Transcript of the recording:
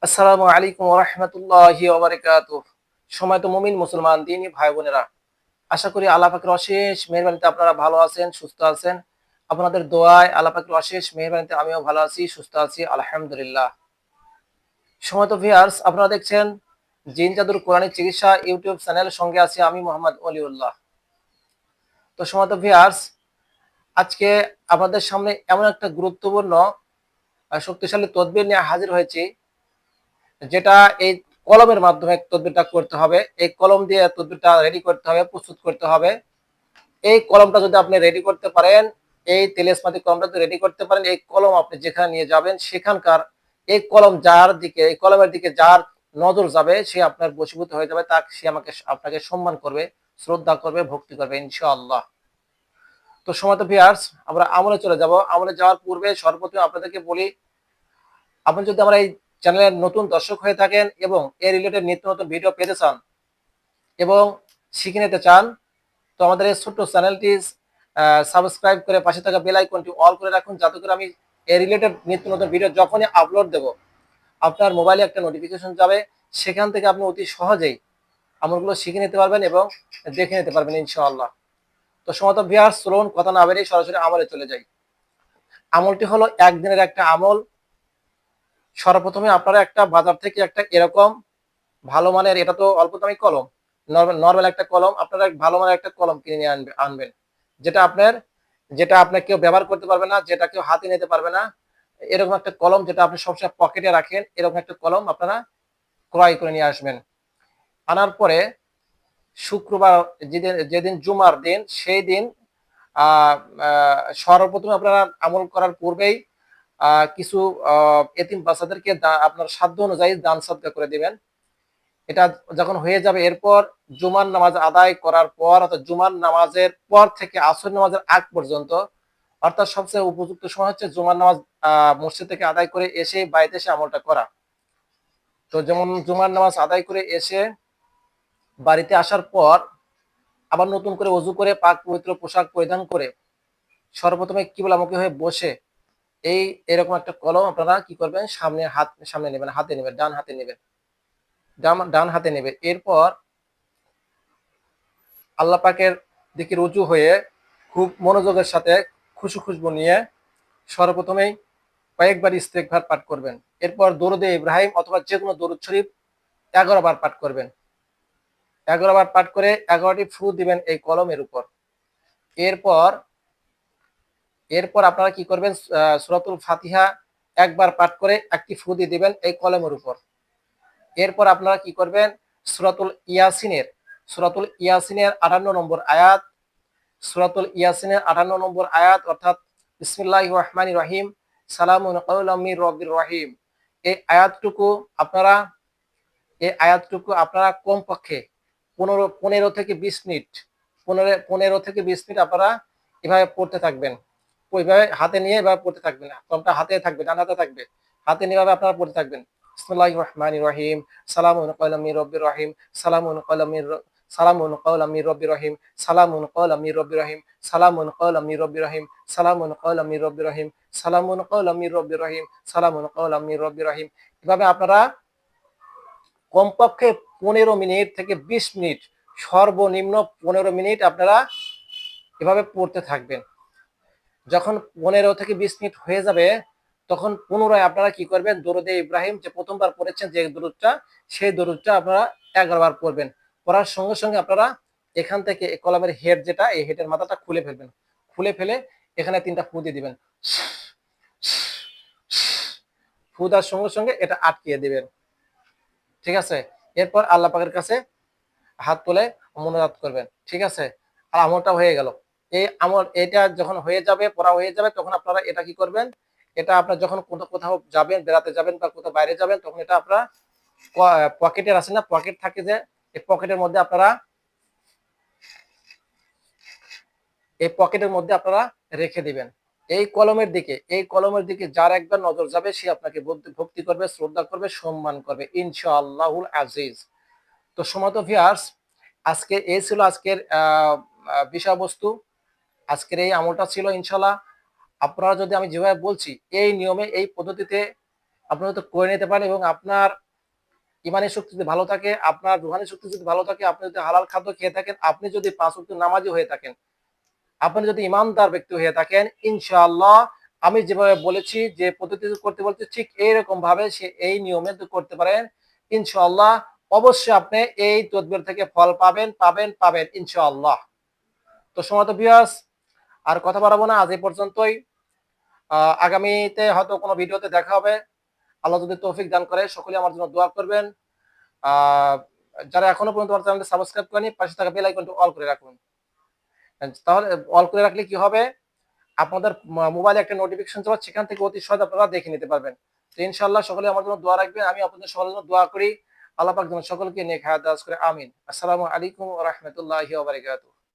আসসালামু আলাইকুম ওয়া রাহমাতুল্লাহি ওয়া বারাকাতুহু। সম্মানিত মুমিন মুসলমান দিনী ভাই বোনেরা, আশা করি আল্লাহ পাকের অশেষ মেহেরবানিতে আপনারা ভালো আছেন, সুস্থ আছেন। আপনাদের দোয়ায় আল্লাহ পাকের অশেষ মেহেরবানিতে আমিও ভালো আছি, সুস্থ আছি আলহামদুলিল্লাহ। সম্মানিত ভিউয়ার্স, আপনারা দেখছেন জিন জাদুর কোরআনিক চিকিৎসা ইউটিউব চ্যানেল, সঙ্গে আছি আমি মোহাম্মদ ওলিউল্লাহ। তো সম্মানিত ভিউয়ার্স, আজকে আপনাদের সামনে এমন একটা গুরুত্বপূর্ণ শক্তিশালী তদবির নিয়ে হাজির হয়েছি, যেটা এই কলমের মাধ্যমে তদবিরটা করতে হবে। এই কলম দিয়ে তদবিরটা রেডি করতে হবে, প্রস্তুত করতে হবে। এই কলমটা যদি আপনি রেডি করতে পারেন, এই তেলেসমাতি কলমটা যদি রেডি করতে পারেন, এই কলম আপনি যেখানে নিয়ে যাবেন সেখানকার এই কলম যার দিকে, এই কলমের দিকে যার নজর যাবে সে আপনার বশীভূত হয়ে যাবে, তাকে সে আপনাকে সম্মান করবে, শ্রদ্ধা করবে, ভক্তি করবে ইনশাআল্লাহ। তো সম্মানিত ভিউয়ার্স, আমরা আমলে চলে যাব। আমলে যাওয়ার পূর্বে সর্বপ্রথম আপনাদেরকে বলি, আপনি যদি আমার এই চ্যানেলের নতুন দর্শক হয়ে থাকেন এবং এর রিলেটেড নিত্য নতুন ভিডিও পেতে চান এবং শিখে নিতে চান, তো আমাদের এই ছোট্ট চ্যানেলটি সাবস্ক্রাইব করে পাশে থাকা বেল আইকনটি অল করে রাখুন, যাতে করে আমি এর রিলেটেড নিত্য নতুন ভিডিও যখনই আপলোড দেব আপনার মোবাইলে একটা নোটিফিকেশন যাবে। সেখান থেকে আপনি অতি সহজেই আমলগুলো শিখে নিতে পারবেন এবং দেখে নিতে পারবেন ইনশাআল্লাহ। তো সমস্ত ভিউয়ার্স, চলুন কথা না বেরিয়ে সরাসরি আমলে চলে যাই। আমলটি হলো একদিনের একটা আমল। সর্বপ্রথমে আপনারা একটা বাজার থেকে একটা এরকম ভালো মানের, এটা তো অল্প দামি কলম, নরমাল একটা কলম, আপনারা ভালো মানের একটা কলম কিনে নিয়ে আনবেন, যেটা আপনার কেউ ব্যবহার করতে পারবে না, যেটা কেউ হাতে নিতে পারবে না। এরকম একটা কলম যেটা আপনি সবসময় পকেটে রাখেন, এরকম একটা কলম আপনারা ক্রয় করে নিয়ে আসবেন। আনার পরে শুক্রবার, যেদিন জুমার দিন, সেই দিন সর্বপ্রথমে আপনারা আমল করার পূর্বেই কিছু এতিম বাচ্চাদেরকে আপনার সাধ্য অনুযায়ী দান সদকা করে দিবেন। এটা যখন হয়ে যাবে, এরপর জুমার নামাজ আদায় করার পর, অর্থাৎ জুমার নামাজের পর থেকে আসর নামাজের আগ পর্যন্ত, অর্থাৎ সবচেয়ে উপযুক্ত সময় হচ্ছে জুমার নামাজ মসজিদ থেকে আদায় করে এসে বাড়িতে এসে আমলটা করা। তো যেমন জুমার নামাজ আদায় করে এসে বাড়িতে আসার পর আবার নতুন করে ওযু করে পাক পবিত্র পোশাক পরিধান করে সর্বপ্রথমে কিবলামুখী হয়ে বসে এরকম একটা কলম আপনারা কি করবেন, সামনে নেবেন, হাতে নেবেন, ডান হাতে নেবেন, ডান হাতে নেবেন। এরপর আল্লাহ পাকের দিকে রুজু হয়ে খুব মনোযোগের সাথে খুশবু নিয়ে সর্বপ্রথমেই কয়েকবার ইস্তেগফার পাঠ করবেন। এরপর দরুদে ইব্রাহিম অথবা যে কোনো দরুদ শরীফ 11 বার পাঠ করবেন। 11 বার পাঠ করে 11টি ফু দিবেন এই কলমের উপর। এরপর এরপর আপনারা কি করবেন, সূরাতুল ফাতিহা একবার পাঠ করে একটি ফু দিয়ে দিবেন এই কলমের উপর। এরপর আপনারা কি করবেন, সূরাতুল ইয়াসিনের 58 নম্বর আয়াত, অর্থাৎ বিসমিল্লাহির রহমানির রহিম, সালামুন কাওলাম মির রব্বির রহিম, এই আয়াতটুকু আপনারা কমপক্ষে 15 থেকে 20 মিনিট, 15 থেকে 20 মিনিট আপনারা এভাবে পড়তে থাকবেন। ওইভাবে হাতে নিয়ে এভাবে পড়তে থাকবেন, কলমটা হাতে থাকবে, ডান হাতে থাকবে, হাতে নিয়ে এভাবে আপনারা পড়তে থাকবেন। বিসমিল্লাহির রহমানির রহিম, সালামুন কাওলাম মির রব্বির রহিম, সালামুন কাওলাম মির সালামুন কাওলাম মির রব্বির রহিম, সালামুন কাওলাম মির রব্বির রহিম, সালামুন কাওলাম মির রব্বির রহিম, সালামুন কাওলাম মির রব্বির রহিম, সালামুন কাওলাম মির রব্বির রহিম, সালামুন কাওলাম মির রব্বির রহিম। এভাবে আপনারা কমপক্ষে 15 মিনিট থেকে 20 মিনিট, সর্বনিম্ন 15 মিনিট আপনারা এভাবে পড়তে থাকবেন। যখন 15 থেকে 20 মিনিট হয়ে যাবে, তখন পুনরায় আপনারা কি করবেন, দরুদে ইব্রাহিম যে প্রথমবার পড়েছেন যে দরুদটা, সেই দরুদটা আপনারা 11 বার পড়বেন। পড়ার সঙ্গে সঙ্গে আপনারা এখান থেকে কলমের হেড, যেটা এই হেডের মাথাটা খুলে ফেলবেন। খুলে ফেলে এখানে 3টা ফু দিয়ে দিবেন। ফু দেওয়ার সঙ্গে সঙ্গে এটা আটকিয়ে দিবেন। ঠিক আছে? এরপর আল্লাহ পাকের কাছে হাত তুলে মোনাজাত করবেন। ঠিক আছে? আর আমলটা হয়ে গেল। এই আমল এটা যখন হয়ে যাবে, পড়া হয়ে যাবে, তখন আপনারা এটা কি করবেন, এটা আপনার যখন কোথাও যাবেন, বেড়াতে যাবেন বা কোথাও বাইরে যাবেন, তখন এটা আপনারা পকেটের আছে না, পকেট থাকে যে, এই পকেটের মধ্যে আপনারা রেখে দিবেন। এই কলমের দিকে যার একবার নজর যাবে, সে আপনাকে ভক্তি করবে, শ্রদ্ধা করবে, সম্মান করবে ইনশাআল্লাহুল আজিজ। তো সম্মানিত ভিউয়ার্স, আজকে এই ছিল আজকের বিষয়বস্তু। আজকের এই আমলটা ছিল ইনশাআল্লাহ। আপনারা যদি আমি যেভাবে বলছি এই নিয়মে, এই পদ্ধতিতে আপনারা তো করে নিতে পারেন, এবং আপনার ইমানি শক্তি যদি ভালো থাকে, আপনার রুহানি শক্তি যদি ভালো থাকে, আপনি যদি হালাল খাদ্য খেয়ে থাকেন, আপনি যদি 5 ওয়াক্ত নামাজি হয়ে থাকেন, আপনি যদি ইমানদার ব্যক্তি হয়ে থাকেন, ইনশাআল্লাহ আমি যেভাবে বলেছি, যে পদ্ধতি করতে বলছি, ঠিক এইরকম ভাবে সে এই নিয়মে করতে পারেন, ইনশাআল্লাহ অবশ্যই আপনি এই তদবির থেকে ফল পাবেন পাবেন পাবেন ইনশাআল্লাহ। তো সময় তো ভিউয়ার্স, আর কথা বাড়াবো না, আজ এই পর্যন্তই। আগামীতে হয়তো কোনো ভিডিওতে দেখা হবে। আল্লাহ যদি তৌফিক দান করে, সকলে আমার জন্য দোয়া করবেন। আহ যারা এখনো পর্যন্ত আমার চ্যানেলটি সাবস্ক্রাইব করেনি, পাশে থাকা বেল আইকনটি অল করে রাখুন। তাহলে অল করে রাখলে কি হবে, আপনাদের মোবাইলে একটা নোটিফিকেশন যাবে, সেখান থেকে অতি সহজে আপনারা দেখে নিতে পারবেন। তো ইনশাআল্লাহ সকলে আমার জন্য দোয়া রাখবেন, আমি আপনাদের সকলের জন্য দোয়া করি। আল্লাহ পাক যেন সকলকে নেক হায়াত দারাজ করে, আমিন। আসসালামু আলাইকুম ওয়া রাহমাতুল্লাহি ওয়া বারাকাতুহু।